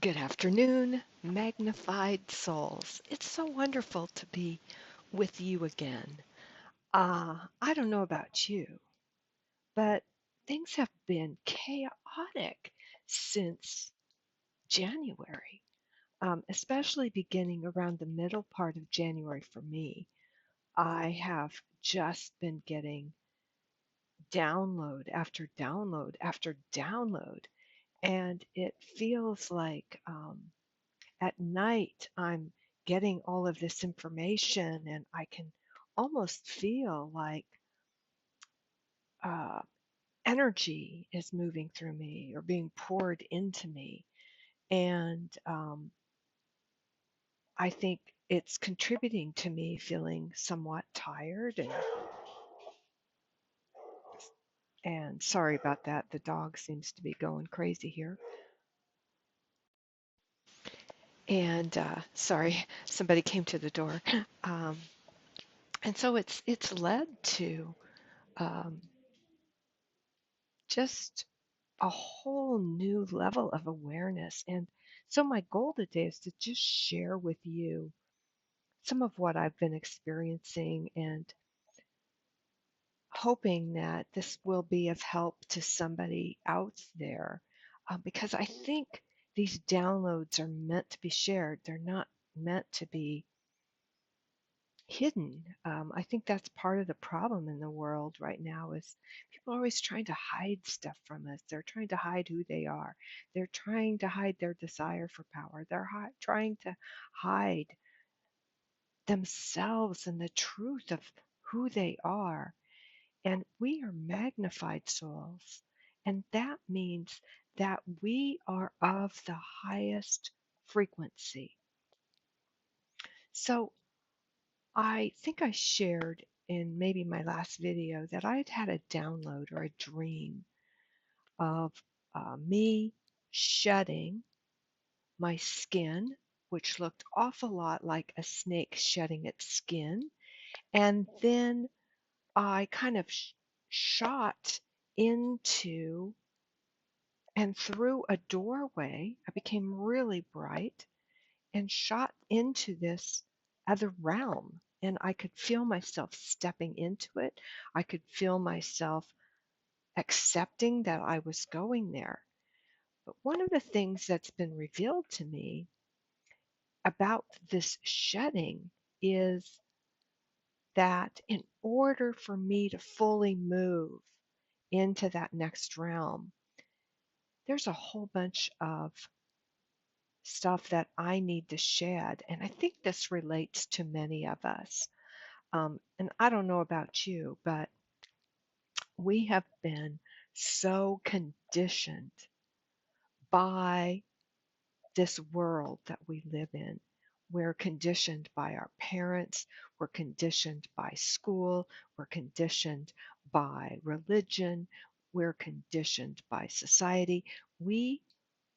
Good afternoon, magnified souls. It's so wonderful to be with you again. I don't know about you, but things have been chaotic since January, especially beginning around the middle part of January for me. I have just been getting download after download after download, and it feels like at night I'm getting all of this information and I can almost feel like uh, energy is moving through me or being poured into me. And I think it's contributing to me feeling somewhat tired and sorry about that. The dog seems to be going crazy here. And sorry, somebody came to the door. Um, and so it's led to um, just a whole new level of awareness. And so, my goal today is to just share with you some of what I've been experiencing and hoping that this will be of help to somebody out there. Because I think these downloads are meant to be shared, they're not meant to be hidden. I think that's part of the problem in the world right now is people are always trying to hide stuff from us. They're trying to hide who they are. They're trying to hide their desire for power. They're trying to hide themselves and the truth of who they are. And we are magnified souls. And that means that we are of the highest frequency. So I think I shared in maybe my last video that I'd had a download or a dream of me shedding my skin, which looked awful lot like a snake shedding its skin. And then I kind of shot into and through a doorway. I became really bright and shot into this other realm. And I could feel myself stepping into it. I could feel myself accepting that I was going there. But one of the things that's been revealed to me about this shedding is that in order for me to fully move into that next realm, there's a whole bunch of stuff that I need to shed. And I think this relates to many of us. And I don't know about you, but we have been so conditioned by this world that we live in. We're conditioned by our parents, we're conditioned by school, we're conditioned by religion, we're conditioned by society. We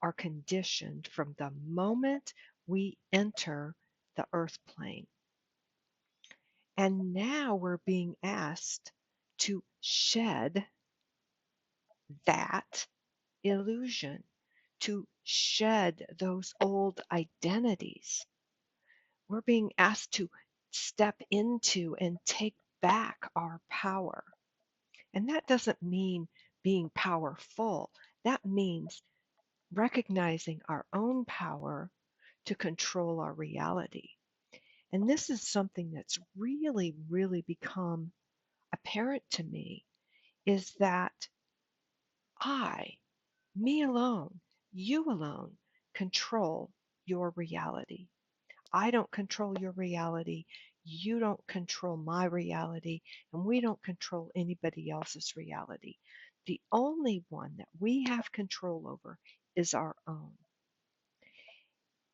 are conditioned from the moment we enter the earth plane. And now we're being asked to shed that illusion, to shed those old identities. We're being asked to step into and take back our power. And that doesn't mean being powerful. That means recognizing our own power to control our reality. And this is something that's really, really become apparent to me is that I, me alone, you alone, control your reality. I don't control your reality. You don't control my reality. And we don't control anybody else's reality. The only one that we have control over is our own.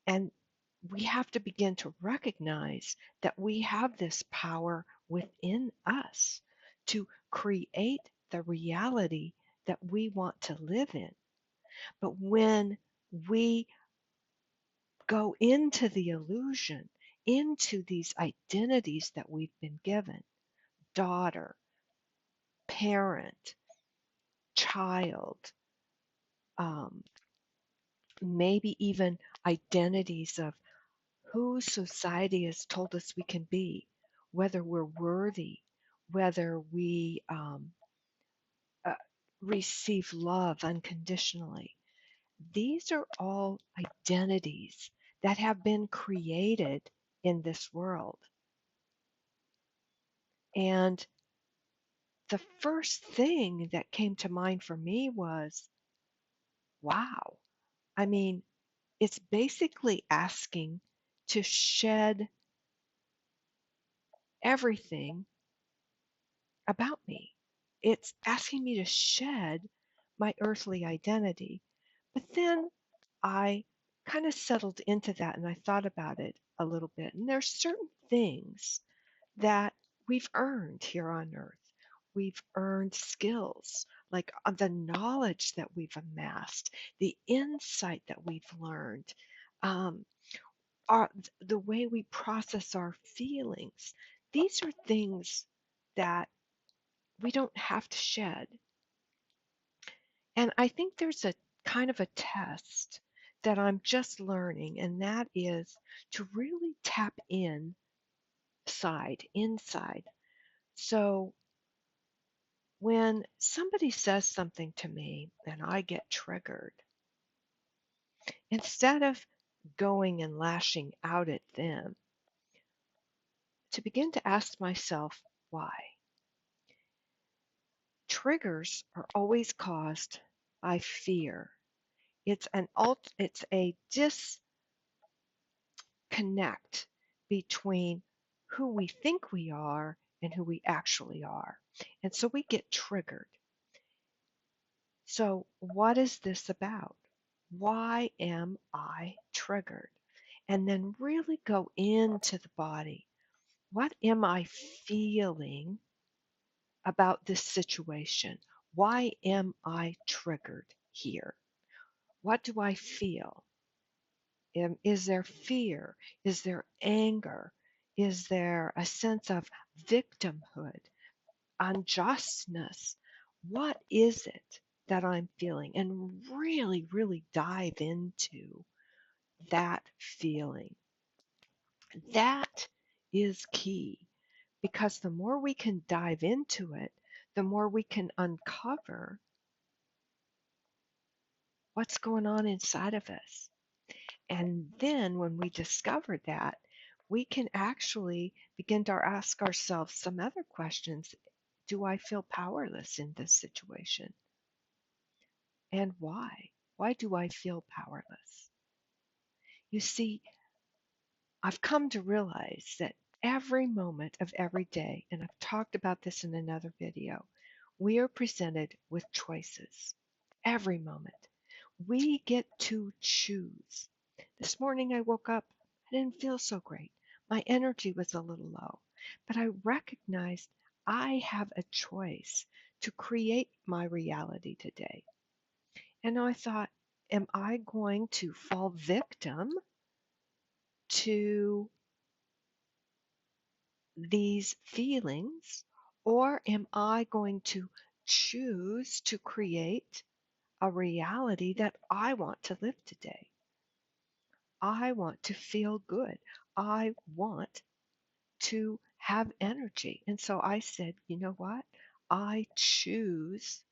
And we have to begin to recognize that we have this power within us to create the reality that we want to live in. But when we go into the illusion, into these identities that we've been given, daughter, parent, child, um, maybe even identities of who society has told us we can be, whether we're worthy, whether we uh, receive love unconditionally. These are all identities that have been created in this world. And the first thing that came to mind for me was, wow. I mean, it's basically asking to shed everything about me. It's asking me to shed my earthly identity. But then I kind of settled into that and I thought about it a little bit. And there's certain things that we've earned here on earth. We've earned skills like the knowledge that we've amassed, the insight that we've learned, um, the way we process our feelings. These are things that we don't have to shed. And I think there's a kind of a test that I'm just learning, and that is to really tap inside. So when somebody says something to me and I get triggered, instead of going and lashing out at them, to begin to ask myself why. Triggers are always caused by fear. It's a disconnect between who we think we are and who we actually are. And so we get triggered. So what is this about? Why am I triggered? And then really go into the body. What am I feeling about this situation? Why am I triggered here? What do I feel? Is there fear? Is there anger? Is there a sense of victimhood, unjustness? What is it that I'm feeling? And really, really dive into that feeling. That is key because the more we can dive into it, the more we can uncover what's going on inside of us. And then when we discover that, we can actually begin to ask ourselves some other questions. Do I feel powerless in this situation? And why? Why do I feel powerless? You see, I've come to realize that every moment of every day, and I've talked about this in another video, we are presented with choices. Every moment. We get to choose. This morning I woke up, I didn't feel so great. My energy was a little low, but I recognized I have a choice to create my reality today. And I thought, am I going to fall victim to these feelings, or am I going to choose to create a reality that I want to live today? I want to feel good. I want to have energy. And so I said, you know what? I choose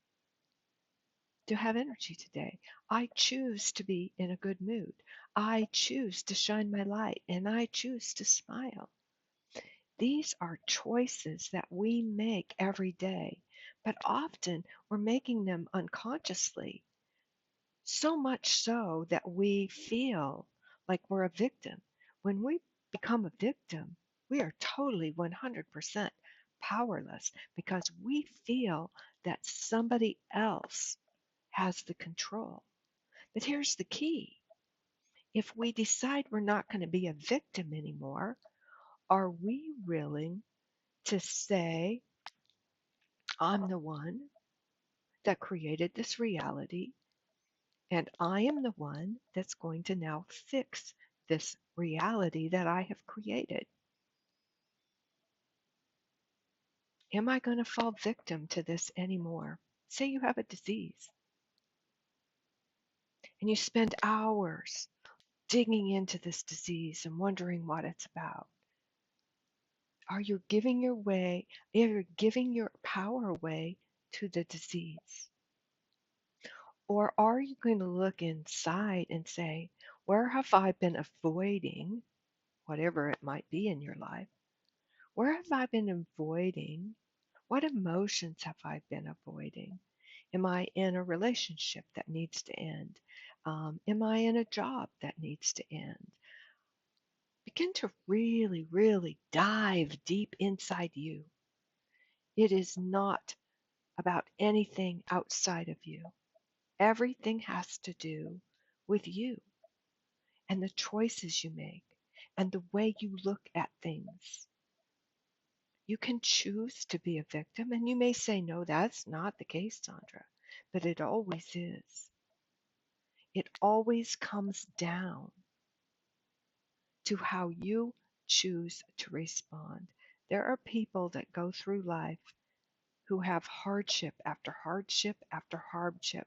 to have energy today. I choose to be in a good mood. I choose to shine my light and I choose to smile. These are choices that we make every day, but often we're making them unconsciously. So much so that we feel like we're a victim. When we become a victim, we are totally 100% powerless because we feel that somebody else has the control. But here's the key. If we decide we're not going to be a victim anymore, are we willing to say, I'm the one that created this reality? And I am the one that's going to now fix this reality that I have created. Am I going to fall victim to this anymore? Say you have a disease and you spend hours digging into this disease and wondering what it's about. Are you giving you're giving your power away to the disease? Or are you going to look inside and say, where have I been avoiding whatever it might be in your life? Where have I been avoiding? What emotions have I been avoiding? Am I in a relationship that needs to end? Am I in a job that needs to end? Begin to really, really dive deep inside you. It is not about anything outside of you. Everything has to do with you and the choices you make and the way you look at things. You can choose to be a victim, and you may say, no, that's not the case, Sandra, but it always is. It always comes down to how you choose to respond. There are people that go through life who have hardship after hardship after hardship,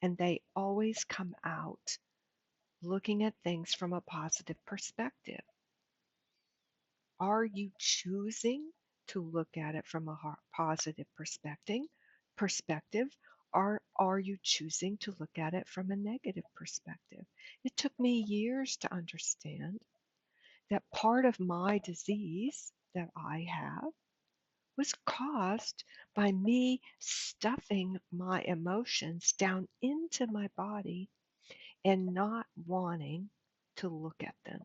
and they always come out looking at things from a positive perspective. Are you choosing to look at it from a positive perspective, or are you choosing to look at it from a negative perspective? It took me years to understand that part of my disease that I have was caused by me stuffing my emotions down into my body and not wanting to look at them,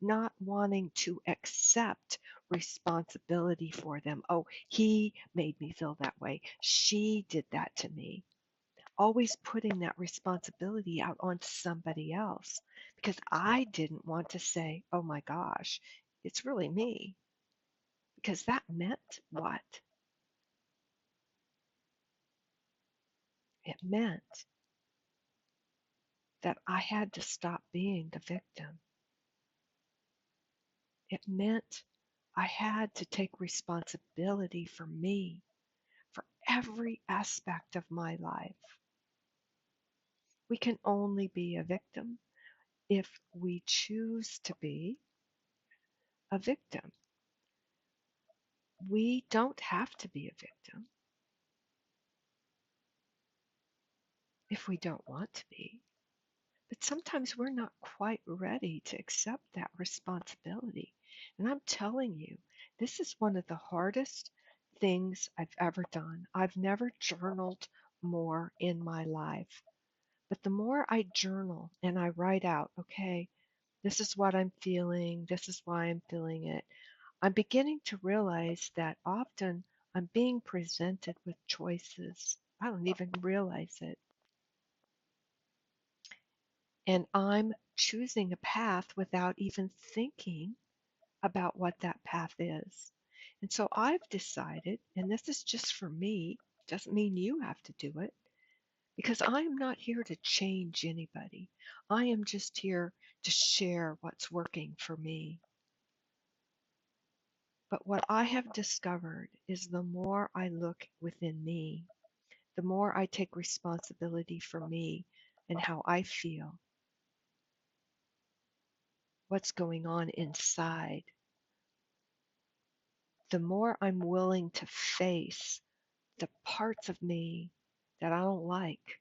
not wanting to accept responsibility for them. Oh, he made me feel that way. She did that to me. Always putting that responsibility out onto somebody else because I didn't want to say, oh my gosh, it's really me. Because that meant what? It meant that I had to stop being the victim. It meant I had to take responsibility for me, for every aspect of my life. We can only be a victim if we choose to be a victim. We don't have to be a victim if we don't want to be. But sometimes we're not quite ready to accept that responsibility. And I'm telling you, this is one of the hardest things I've ever done. I've never journaled more in my life. But the more I journal and I write out, okay, this is what I'm feeling, this is why I'm feeling it, I'm beginning to realize that often I'm being presented with choices. I don't even realize it. And I'm choosing a path without even thinking about what that path is. And so I've decided, and this is just for me, doesn't mean you have to do it, because I am not here to change anybody. I am just here to share what's working for me. But what I have discovered is the more I look within me, the more I take responsibility for me and how I feel, what's going on inside, the more I'm willing to face the parts of me that I don't like,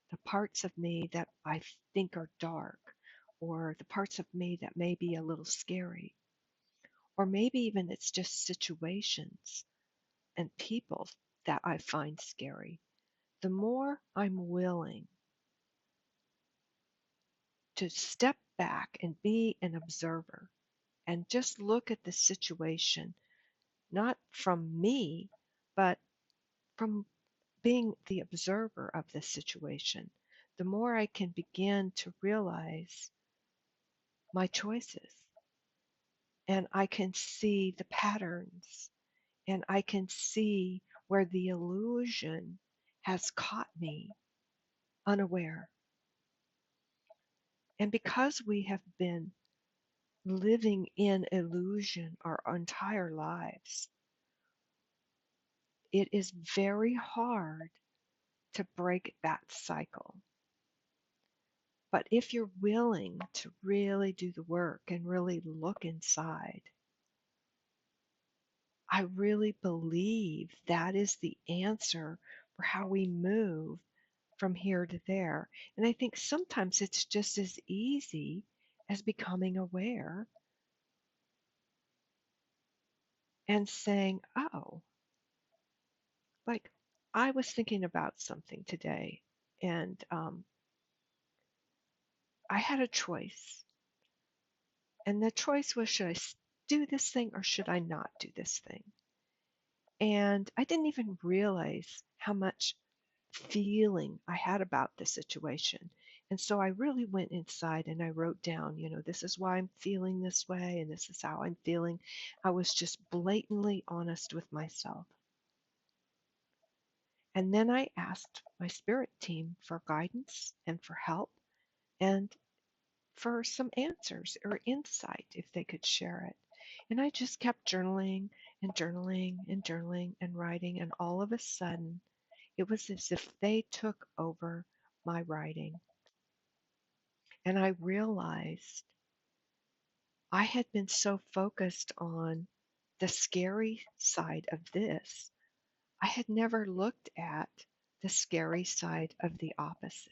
the parts of me that I think are dark, or the parts of me that may be a little scary, or maybe even it's just situations and people that I find scary. The more I'm willing to step back and be an observer and just look at the situation, not from me, but from being the observer of the situation, the more I can begin to realize my choices. And I can see the patterns, and I can see where the illusion has caught me unaware. And because we have been living in illusion our entire lives, it is very hard to break that cycle. But if you're willing to really do the work and really look inside, I really believe that is the answer for how we move from here to there. And I think sometimes it's just as easy as becoming aware and saying, oh, like I was thinking about something today, and I had a choice. And the choice was, should I do this thing or should I not do this thing? And I didn't even realize how much feeling I had about the situation. And so I really went inside and I wrote down, this is why I'm feeling this way and this is how I'm feeling. I was just blatantly honest with myself. And then I asked my spirit team for guidance and for help and for some answers or insight if they could share it. And I just kept journaling and journaling and journaling and writing. And all of a sudden, it was as if they took over my writing. And I realized I had been so focused on the scary side of this, I had never looked at the scary side of the opposite.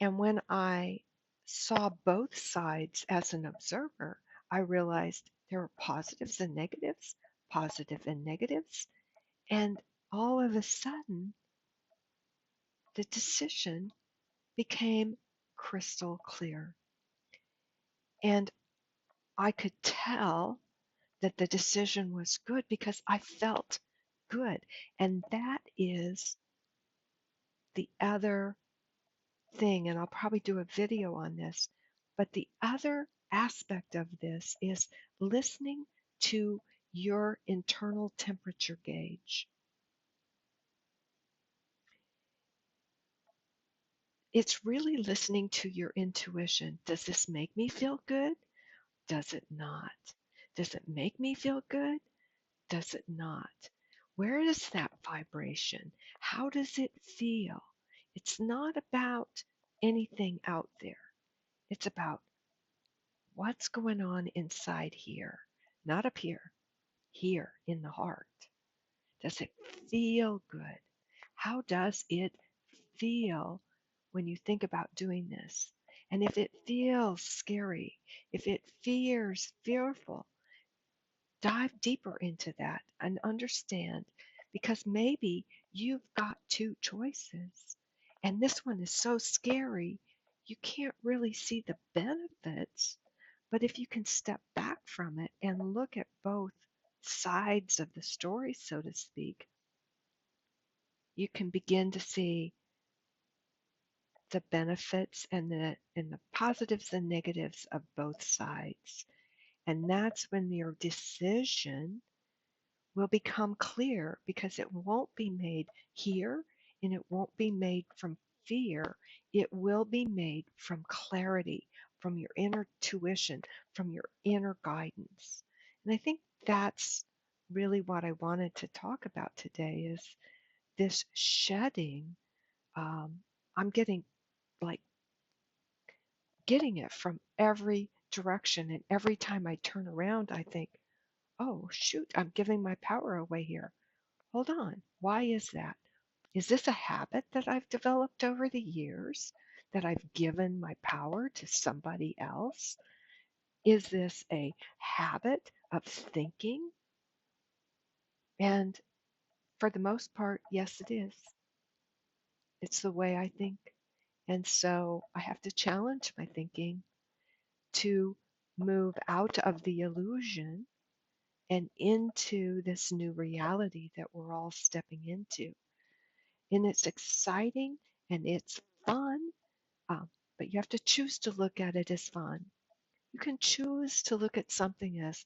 And when I saw both sides as an observer, I realized there were positive and negatives. And all of a sudden, the decision became crystal clear. And I could tell that the decision was good because I felt good. And that is the other thing, and I'll probably do a video on this, but the other aspect of this is listening to your internal temperature gauge. It's really listening to your intuition. Does this make me feel good? Does it not? Does it make me feel good? Does it not? Where is that vibration? How does it feel? It's not about anything out there. It's about what's going on inside here, not up here, here in the heart. Does it feel good? How does it feel when you think about doing this? And if it feels scary, if it feels fearful, dive deeper into that and understand, because maybe you've got two choices and this one is so scary you can't really see the benefits. But if you can step back from it and look at both sides of the story, so to speak, you can begin to see the benefits and the positives and negatives of both sides. And that's when your decision will become clear, because it won't be made here and it won't be made from fear. It will be made from clarity, from your inner tuition, from your inner guidance. And I think that's really what I wanted to talk about today is this shedding. I'm like getting it from every direction, and every time I turn around I think, oh shoot, I'm giving my power away here. Hold on. Why is that? Is this a habit that I've developed over the years, that I've given my power to somebody else? Is this a habit of thinking? And for the most part, yes, it is. It's the way I think. And so I have to challenge my thinking to move out of the illusion and into this new reality that we're all stepping into. And it's exciting and it's fun, um, but you have to choose to look at it as fun. You can choose to look at something as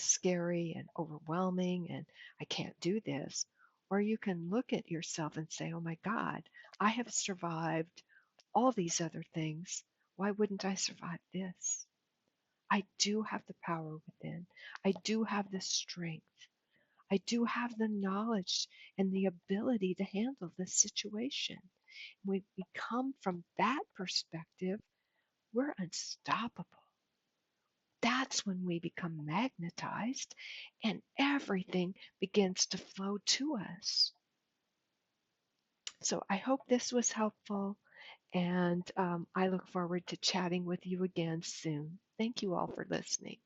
scary and overwhelming and I can't do this. Or you can look at yourself and say, oh my God, I have survived all these other things. Why wouldn't I survive this? I do have the power within. I do have the strength. I do have the knowledge and the ability to handle this situation. We come from that perspective, we're unstoppable. That's when we become magnetized and everything begins to flow to us. So I hope this was helpful, and I look forward to chatting with you again soon. Thank you all for listening.